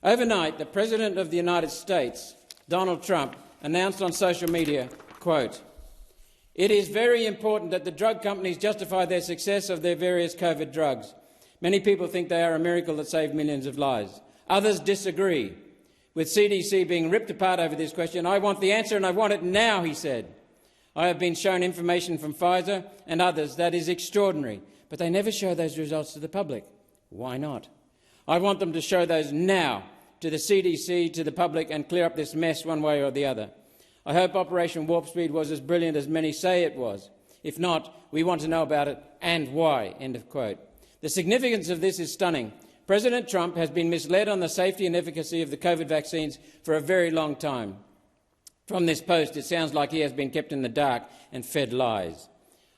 Overnight, the President of the United States, Donald Trump, announced on social media, quote, "It is very important that the drug companies justify their success of their various COVID drugs. Many people think they are a miracle that saved millions of lives. Others disagree. With CDC being ripped apart over this question, I want the answer and I want it now," he said. "I have been shown information from Pfizer and others that is extraordinary, but they never show those results to the public. Why not? I want them to show those now to the CDC, to the public, and clear up this mess one way or the other. I hope Operation Warp Speed was as brilliant as many say it was. If not, we want to know about it and why." End of quote. The significance of this is stunning. President Trump has been misled on the safety and efficacy of the COVID vaccines for a very long time. From this post, it sounds like he has been kept in the dark and fed lies.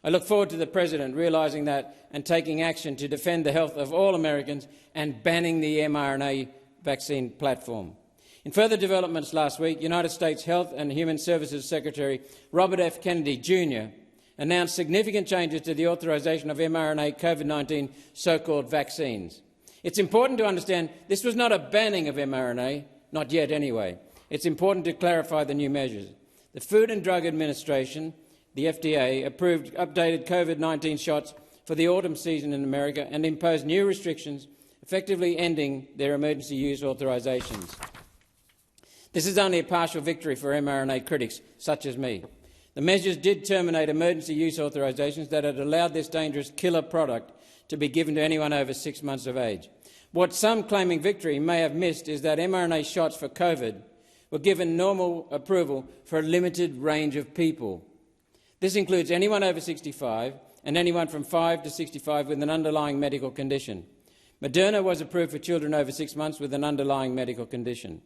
I look forward to the President realising that and taking action to defend the health of all Americans and banning the mRNA vaccine platform. In further developments last week, United States Health and Human Services Secretary Robert F. Kennedy Jr. announced significant changes to the authorisation of mRNA COVID-19 so-called vaccines. It's important to understand this was not a banning of mRNA, not yet anyway. It's important to clarify the new measures. The Food and Drug Administration, the FDA, approved updated COVID-19 shots for the autumn season in America and imposed new restrictions, effectively ending their emergency use authorisations. This is only a partial victory for mRNA critics, such as me. The measures did terminate emergency use authorisations that had allowed this dangerous killer product to be given to anyone over 6 months of age. What some claiming victory may have missed is that mRNA shots for COVID were given normal approval for a limited range of people. This includes anyone over 65 and anyone from 5 to 65 with an underlying medical condition. Moderna was approved for children over 6 months with an underlying medical condition.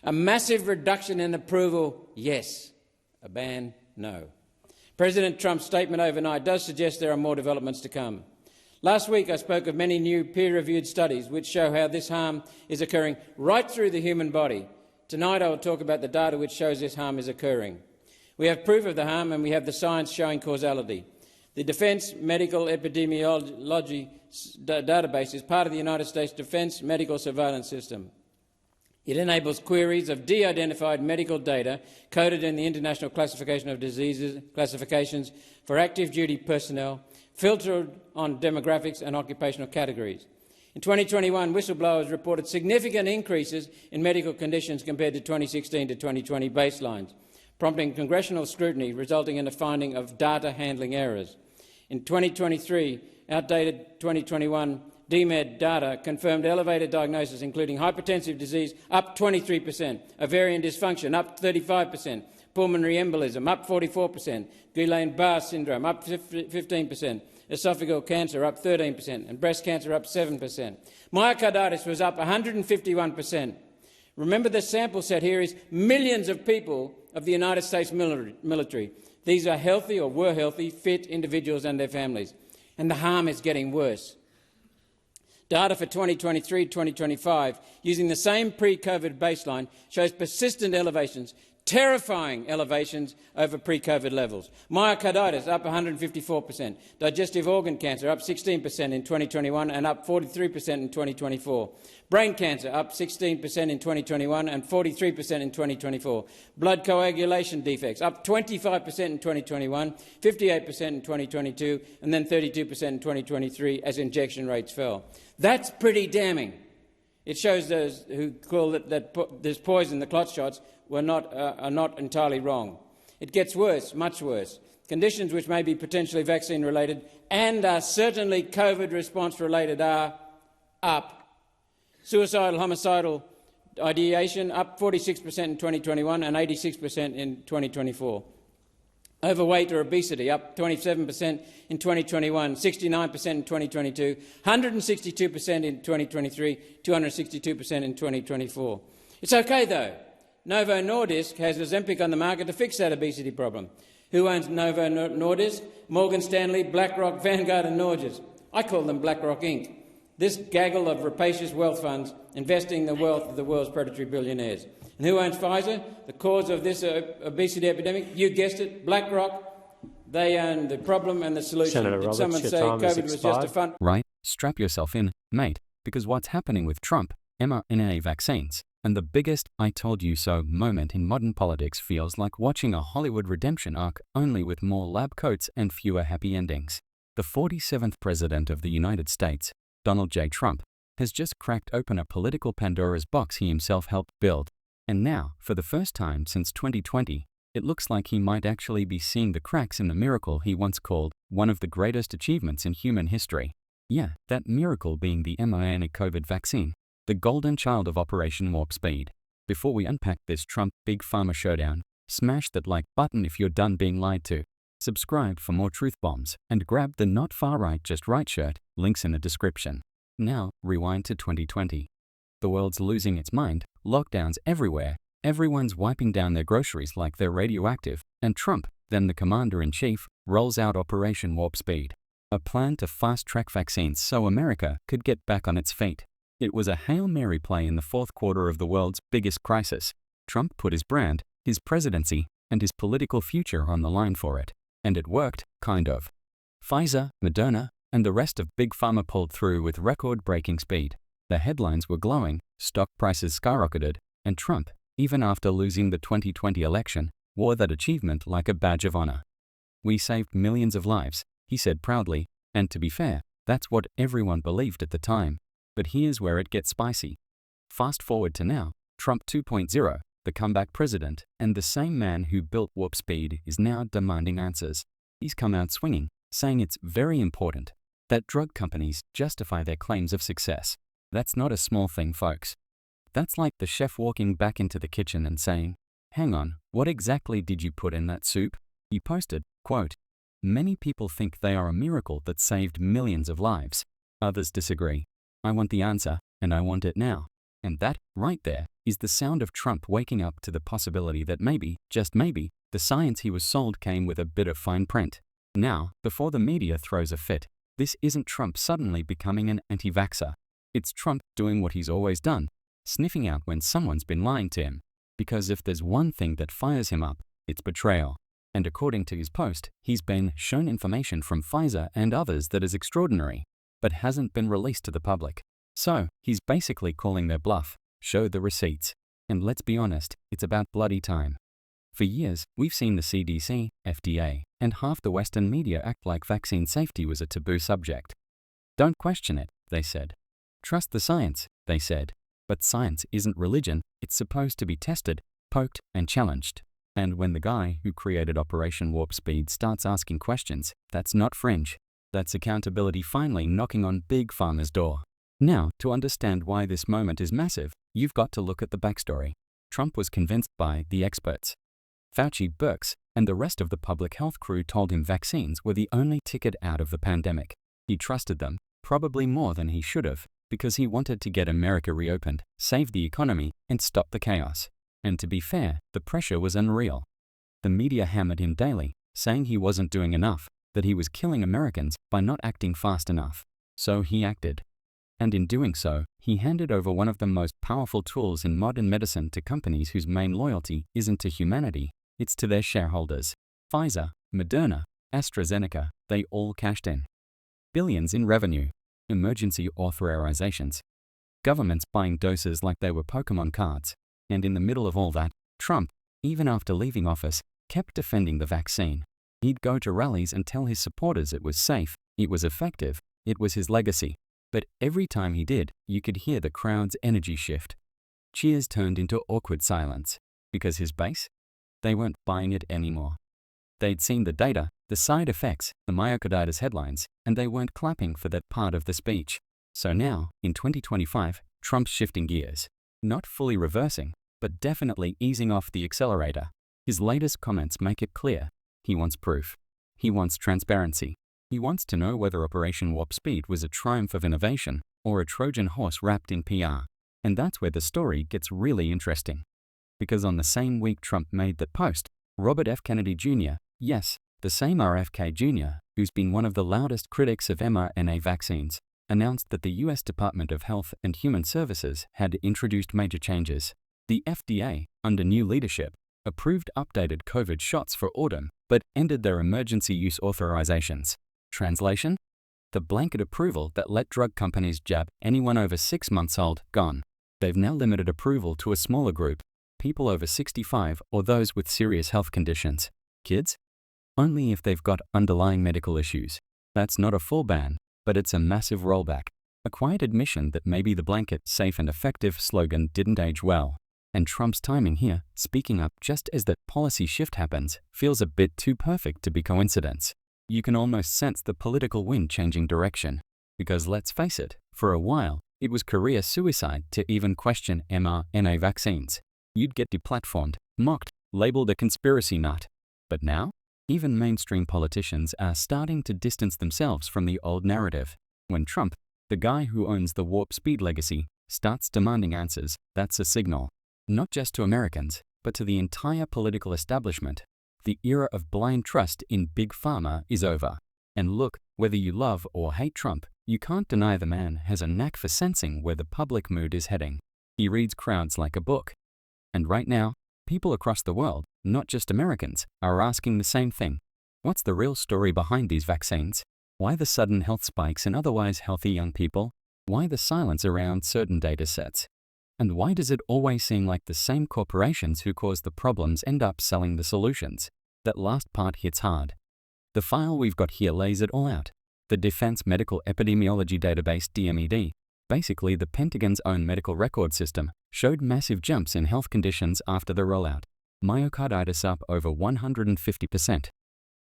A massive reduction in approval, yes. A ban, no. President Trump's statement overnight does suggest there are more developments to come. Last week I spoke of many new peer-reviewed studies which show how this harm is occurring right through the human body. Tonight I will talk about the data which shows this harm is occurring. We have proof of the harm and we have the science showing causality. The Defence Medical Epidemiology database is part of the United States Defence Medical Surveillance System. It enables queries of de-identified medical data coded in the International Classification of Diseases classifications for active duty personnel, filtered on demographics and occupational categories. In 2021, whistleblowers reported significant increases in medical conditions compared to 2016 to 2020 baselines, prompting congressional scrutiny, resulting in a finding of data handling errors. In 2023, outdated 2021 DMED data confirmed elevated diagnosis, including hypertensive disease up 23%, ovarian dysfunction up 35%, pulmonary embolism up 44%, Guillain-Barré syndrome up 15%, esophageal cancer up 13%, and breast cancer up 7%. Myocarditis was up 151%. Remember, the sample set here is millions of people of the United States military. These are healthy or were healthy, fit individuals and their families. And the harm is getting worse. Data for 2023-2025, using the same pre-COVID baseline, shows persistent elevations, terrifying elevations over pre-COVID levels. Myocarditis up 154%, digestive organ cancer up 16% in 2021 and up 43% in 2024. Brain cancer up 16% in 2021 and 43% in 2024. Blood coagulation defects up 25% in 2021, 58% in 2022 and then 32% in 2023 as injection rates fell. That's pretty damning. It shows those who call it that there's poison, the clot shots, are not entirely wrong. It gets worse, much worse. Conditions which may be potentially vaccine-related and are certainly COVID response-related are up. Suicidal, homicidal ideation up 46% in 2021 and 86% in 2024. Overweight or obesity up 27% in 2021, 69% in 2022, 162% in 2023, 262% in 2024. It's okay though. Novo Nordisk has Ozempic on the market to fix that obesity problem. Who owns Novo Nordisk? Morgan Stanley, BlackRock, Vanguard and Norges. I call them BlackRock Inc. This gaggle of rapacious wealth funds investing the wealth of the world's predatory billionaires. And who owns Pfizer? The cause of this obesity epidemic? You guessed it, BlackRock. They own the problem and the solution. Senator Did Roberts, someone your say time has COVID was just a expired. fun... Right? Strap yourself in, mate, because what's happening with Trump mRNA vaccines, and the biggest "I told you so" moment in modern politics feels like watching a Hollywood redemption arc, only with more lab coats and fewer happy endings. The 47th President of the United States, Donald J. Trump, has just cracked open a political Pandora's box he himself helped build. And now, for the first time since 2020, it looks like he might actually be seeing the cracks in the miracle he once called one of the greatest achievements in human history. Yeah, that miracle being the mRNA COVID vaccine, the golden child of Operation Warp Speed. Before we unpack this Trump Big Pharma showdown, smash that like button if you're done being lied to. Subscribe for more truth bombs, and grab the Not Far Right Just Right shirt, links in the description. Now, rewind to 2020. The world's losing its mind, lockdowns everywhere, everyone's wiping down their groceries like they're radioactive, and Trump, then the commander-in-chief, rolls out Operation Warp Speed, a plan to fast-track vaccines so America could get back on its feet. It was a Hail Mary play in the fourth quarter of the world's biggest crisis. Trump put his brand, his presidency, and his political future on the line for it. And it worked, kind of. Pfizer, Moderna, and the rest of Big Pharma pulled through with record-breaking speed. The headlines were glowing, stock prices skyrocketed, and Trump, even after losing the 2020 election, wore that achievement like a badge of honor. "We saved millions of lives," he said proudly, and to be fair, that's what everyone believed at the time. But here's where it gets spicy. Fast forward to now, Trump 2.0, the comeback president, and the same man who built Warp Speed is now demanding answers. He's come out swinging, saying it's very important that drug companies justify their claims of success. That's not a small thing, folks. That's like the chef walking back into the kitchen and saying, "Hang on, what exactly did you put in that soup?" He posted, quote, "Many people think they are a miracle that saved millions of lives. Others disagree. I want the answer, and I want it now." And that, right there, is the sound of Trump waking up to the possibility that maybe, just maybe, the science he was sold came with a bit of fine print. Now, before the media throws a fit, this isn't Trump suddenly becoming an anti-vaxxer. It's Trump doing what he's always done, sniffing out when someone's been lying to him. Because if there's one thing that fires him up, it's betrayal. And according to his post, he's been shown information from Pfizer and others that is extraordinary, but hasn't been released to the public. So, he's basically calling their bluff, show the receipts. And let's be honest, it's about bloody time. For years, we've seen the CDC, FDA, and half the Western media act like vaccine safety was a taboo subject. Don't question it, they said. Trust the science, they said. But science isn't religion, it's supposed to be tested, poked, and challenged. And when the guy who created Operation Warp Speed starts asking questions, that's not fringe. That's accountability finally knocking on Big Pharma's door. Now, to understand why this moment is massive, you've got to look at the backstory. Trump was convinced by the experts. Fauci, Birx, and the rest of the public health crew told him vaccines were the only ticket out of the pandemic. He trusted them, probably more than he should have, because he wanted to get America reopened, save the economy, and stop the chaos. And to be fair, the pressure was unreal. The media hammered him daily, saying he wasn't doing enough, that he was killing Americans by not acting fast enough. So he acted. And in doing so, he handed over one of the most powerful tools in modern medicine to companies whose main loyalty isn't to humanity, it's to their shareholders. Pfizer, Moderna, AstraZeneca, they all cashed in. Billions in revenue, emergency authorizations, governments buying doses like they were Pokemon cards. And in the middle of all that, Trump, even after leaving office, kept defending the vaccine. He'd go to rallies and tell his supporters it was safe, it was effective, it was his legacy. But every time he did, you could hear the crowd's energy shift. Cheers turned into awkward silence. Because his base? They weren't buying it anymore. They'd seen the data, the side effects, the myocarditis headlines, and they weren't clapping for that part of the speech. So now, in 2025, Trump's shifting gears. Not fully reversing, but definitely easing off the accelerator. His latest comments make it clear. He wants proof. He wants transparency. He wants to know whether Operation Warp Speed was a triumph of innovation or a Trojan horse wrapped in PR. And that's where the story gets really interesting. Because on the same week Trump made that post, Robert F. Kennedy Jr., yes, the same RFK Jr., who's been one of the loudest critics of mRNA vaccines, announced that the U.S. Department of Health and Human Services had introduced major changes. The FDA, under new leadership, approved updated COVID shots for autumn, but ended their emergency use authorizations. Translation? The blanket approval that let drug companies jab anyone over 6 months old, gone. They've now limited approval to a smaller group, people over 65 or those with serious health conditions. Kids? Only if they've got underlying medical issues. That's not a full ban, but it's a massive rollback. A quiet admission that maybe the blanket safe and effective slogan didn't age well. And Trump's timing here, speaking up just as that policy shift happens, feels a bit too perfect to be coincidence. You can almost sense the political wind changing direction. Because let's face it, for a while, it was career suicide to even question mRNA vaccines. You'd get deplatformed, mocked, labeled a conspiracy nut. But now, even mainstream politicians are starting to distance themselves from the old narrative. When Trump, the guy who owns the warp speed legacy, starts demanding answers, that's a signal. Not just to Americans, but to the entire political establishment. The era of blind trust in Big Pharma is over. And look, whether you love or hate Trump, you can't deny the man has a knack for sensing where the public mood is heading. He reads crowds like a book. And right now, people across the world, not just Americans, are asking the same thing. What's the real story behind these vaccines? Why the sudden health spikes in otherwise healthy young people? Why the silence around certain data sets? And why does it always seem like the same corporations who cause the problems end up selling the solutions? That last part hits hard. The file we've got here lays it all out. The Defense Medical Epidemiology Database DMED, basically the Pentagon's own medical record system, showed massive jumps in health conditions after the rollout. Myocarditis up over 150%.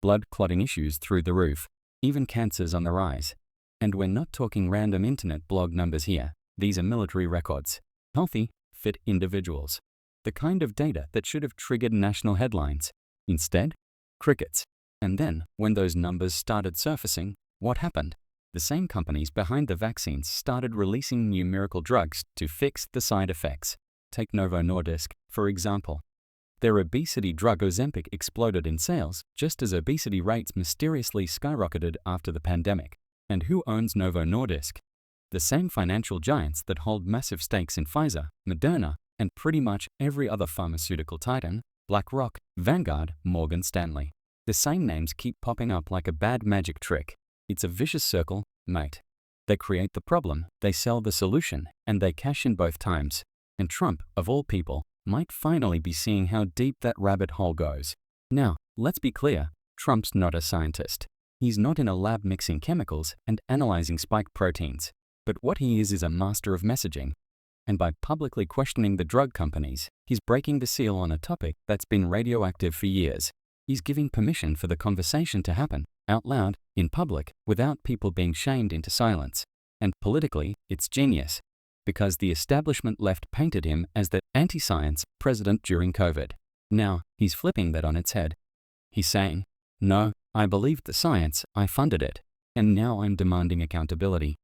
Blood clotting issues through the roof. Even cancers on the rise. And we're not talking random internet blog numbers here. These are military records. Healthy, fit individuals. The kind of data that should have triggered national headlines. Instead, crickets. And then, when those numbers started surfacing, what happened? The same companies behind the vaccines started releasing new miracle drugs to fix the side effects. Take Novo Nordisk, for example. Their obesity drug Ozempic exploded in sales just as obesity rates mysteriously skyrocketed after the pandemic. And who owns Novo Nordisk? The same financial giants that hold massive stakes in Pfizer, Moderna, and pretty much every other pharmaceutical titan, BlackRock, Vanguard, Morgan Stanley. The same names keep popping up like a bad magic trick. It's a vicious circle, mate. They create the problem, they sell the solution, and they cash in both times. And Trump, of all people, might finally be seeing how deep that rabbit hole goes. Now, let's be clear, Trump's not a scientist. He's not in a lab mixing chemicals and analyzing spike proteins. But what he is a master of messaging. And by publicly questioning the drug companies, he's breaking the seal on a topic that's been radioactive for years. He's giving permission for the conversation to happen, out loud, in public, without people being shamed into silence. And politically, it's genius. Because the establishment left painted him as the anti-science president during COVID. Now, he's flipping that on its head. He's saying, no, I believed the science, I funded it, and now I'm demanding accountability.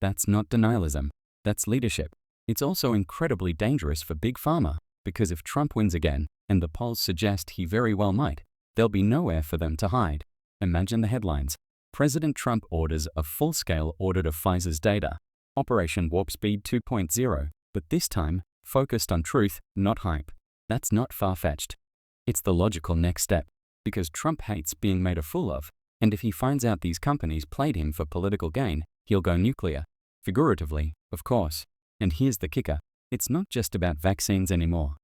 That's not denialism, that's leadership. It's also incredibly dangerous for Big Pharma, because if Trump wins again, and the polls suggest he very well might, there'll be nowhere for them to hide. Imagine the headlines. President Trump orders a full-scale audit of Pfizer's data. Operation Warp Speed 2.0, but this time, focused on truth, not hype. That's not far-fetched. It's the logical next step, because Trump hates being made a fool of, and if he finds out these companies played him for political gain, he'll go nuclear. Figuratively, of course. And here's the kicker. It's not just about vaccines anymore.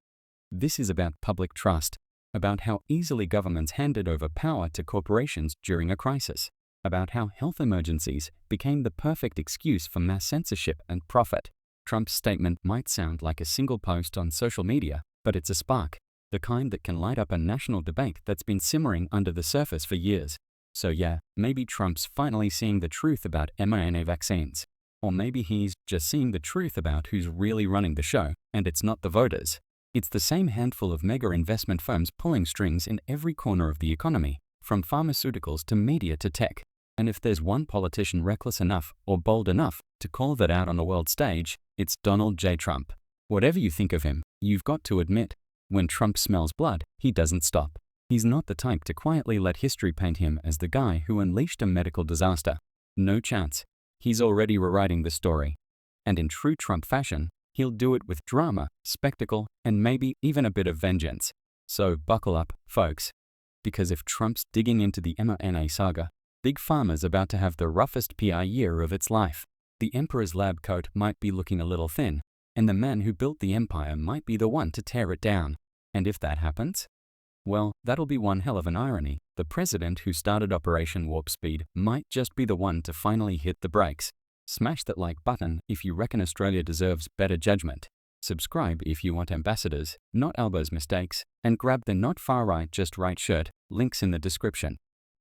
This is about public trust, about how easily governments handed over power to corporations during a crisis, about how health emergencies became the perfect excuse for mass censorship and profit. Trump's statement might sound like a single post on social media, but it's a spark, the kind that can light up a national debate that's been simmering under the surface for years. So yeah, maybe Trump's finally seeing the truth about mRNA vaccines. Or maybe he's just seeing the truth about who's really running the show, and it's not the voters. It's the same handful of mega investment firms pulling strings in every corner of the economy, from pharmaceuticals to media to tech. And if there's one politician reckless enough or bold enough to call that out on the world stage, it's Donald J. Trump. Whatever you think of him, you've got to admit, when Trump smells blood, he doesn't stop. He's not the type to quietly let history paint him as the guy who unleashed a medical disaster. No chance. He's already rewriting the story. And in true Trump fashion, he'll do it with drama, spectacle, and maybe even a bit of vengeance. So buckle up, folks. Because if Trump's digging into the mRNA saga, Big Pharma's about to have the roughest PR year of its life. The Emperor's lab coat might be looking a little thin, and the man who built the empire might be the one to tear it down. And if that happens? Well, that'll be one hell of an irony. The president who started Operation Warp Speed might just be the one to finally hit the brakes. Smash that like button if you reckon Australia deserves better judgment. Subscribe if you want ambassadors, not Albo's mistakes, and grab the Not Far Right Just Right shirt, links in the description.